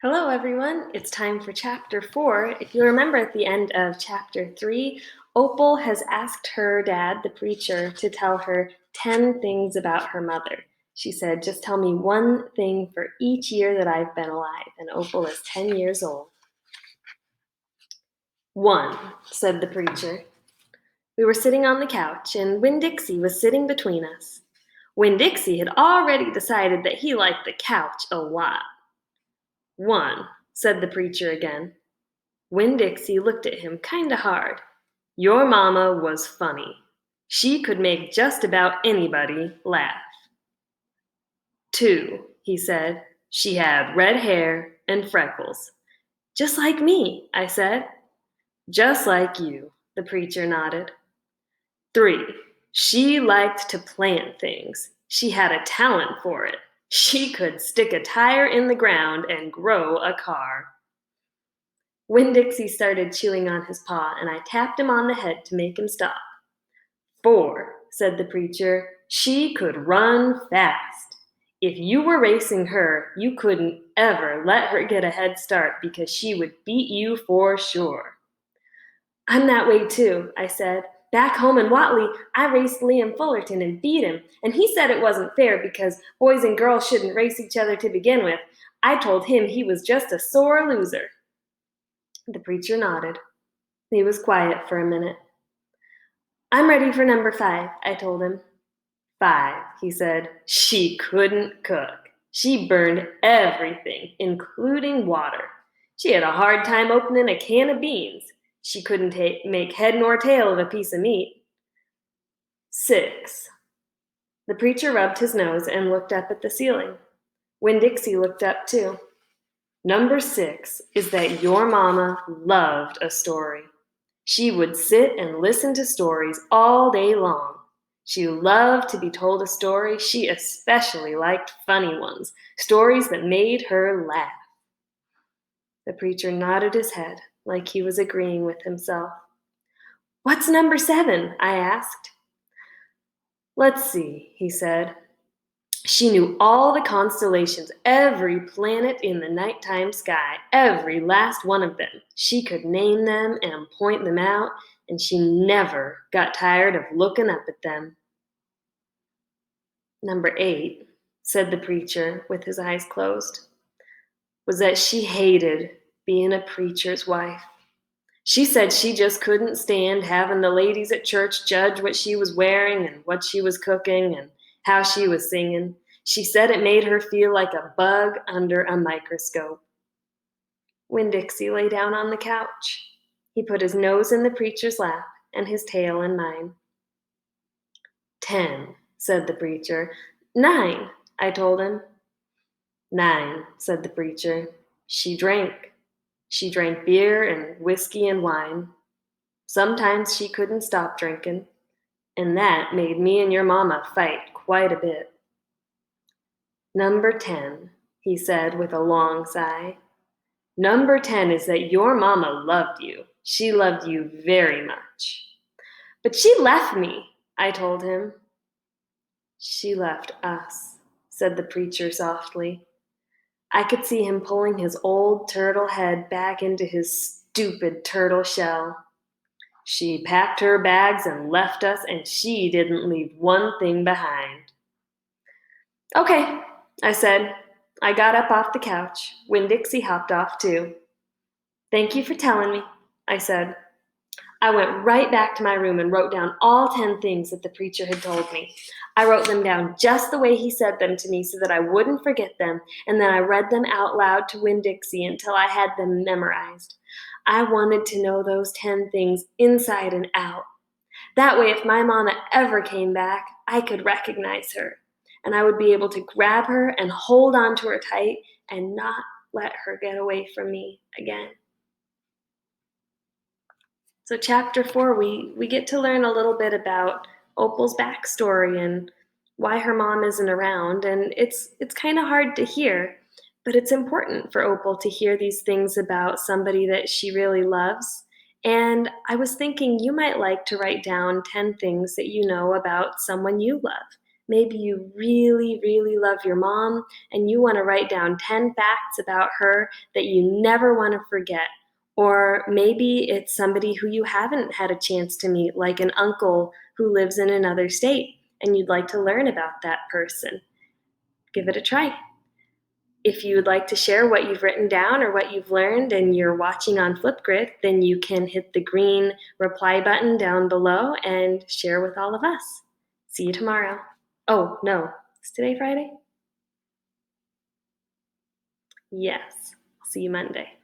Hello, everyone. It's time for Chapter 4. If you remember at the end of Chapter 3, Opal has asked her dad, the preacher, to tell her 10 things about her mother. She said, just tell me one thing for each year that I've been alive. And Opal is 10 years old. 1, said the preacher. We were sitting on the couch, and Winn Dixie was sitting between us. Winn Dixie had already decided that he liked the couch a lot. 1, said the preacher again. Winn Dixie looked at him kinda hard. Your mama was funny. She could make just about anybody laugh. 2, he said. She had red hair and freckles. Just like me, I said. Just like you, the preacher nodded. 3, she liked to plant things. She had a talent for it. She could stick a tire in the ground and grow a car. Winn-Dixie started chewing on his paw, and I tapped him on the head to make him stop. 4, said the preacher, she could run fast. If you were racing her, you couldn't ever let her get a head start because she would beat you for sure. I'm that way too, I said. Back home in Watley, I raced Liam Fullerton and beat him, and he said it wasn't fair because boys and girls shouldn't race each other to begin with. I told him he was just a sore loser. The preacher nodded. He was quiet for a minute. I'm ready for number 5, I told him. 5, he said. She couldn't cook. She burned everything, including water. She had a hard time opening a can of beans. She couldn't make head nor tail of a piece of meat. 6. The preacher rubbed his nose and looked up at the ceiling. Winn-Dixie looked up too. Number 6 is that your mama loved a story. She would sit and listen to stories all day long. She loved to be told a story. She especially liked funny ones, stories that made her laugh. The preacher nodded his head like he was agreeing with himself. What's number 7? I asked. Let's see, he said. She knew all the constellations, every planet in the nighttime sky, every last one of them. She could name them and point them out, and she never got tired of looking up at them. Number 8, said the preacher with his eyes closed, was that she hated being a preacher's wife. She said she just couldn't stand having the ladies at church judge what she was wearing and what she was cooking and how she was singing. She said it made her feel like a bug under a microscope. Winn-Dixie lay down on the couch. He put his nose in the preacher's lap and his tail in mine. 10, said the preacher. 9, I told him. 9, said the preacher. She drank. She drank beer and whiskey and wine. Sometimes she couldn't stop drinking, and that made me and your mama fight quite a bit. Number 10, he said with a long sigh. Number 10 is that your mama loved you. She loved you very much. But she left me, I told him. She left us, said the preacher softly. I could see him pulling his old turtle head back into his stupid turtle shell. She packed her bags and left us, and she didn't leave one thing behind. Okay, I said. I got up off the couch. Winn-Dixie hopped off too. Thank you for telling me, I said. I went right back to my room and wrote down all 10 things that the preacher had told me. I wrote them down just the way he said them to me so that I wouldn't forget them, and then I read them out loud to Winn-Dixie until I had them memorized. I wanted to know those 10 things inside and out. That way, if my mama ever came back, I could recognize her, and I would be able to grab her and hold on to her tight and not let her get away from me again. So chapter 4, we get to learn a little bit about Opal's backstory and why her mom isn't around. And it's kind of hard to hear, but it's important for Opal to hear these things about somebody that she really loves. And I was thinking you might like to write down 10 things that you know about someone you love. Maybe you really, really love your mom and you want to write down 10 facts about her that you never want to forget. Or maybe it's somebody who you haven't had a chance to meet, like an uncle who lives in another state, and you'd like to learn about that person. Give it a try. If you would like to share what you've written down or what you've learned and you're watching on Flipgrid, then you can hit the green reply button down below and share with all of us. See you tomorrow. Oh, no. Is today Friday? Yes. I'll see you Monday.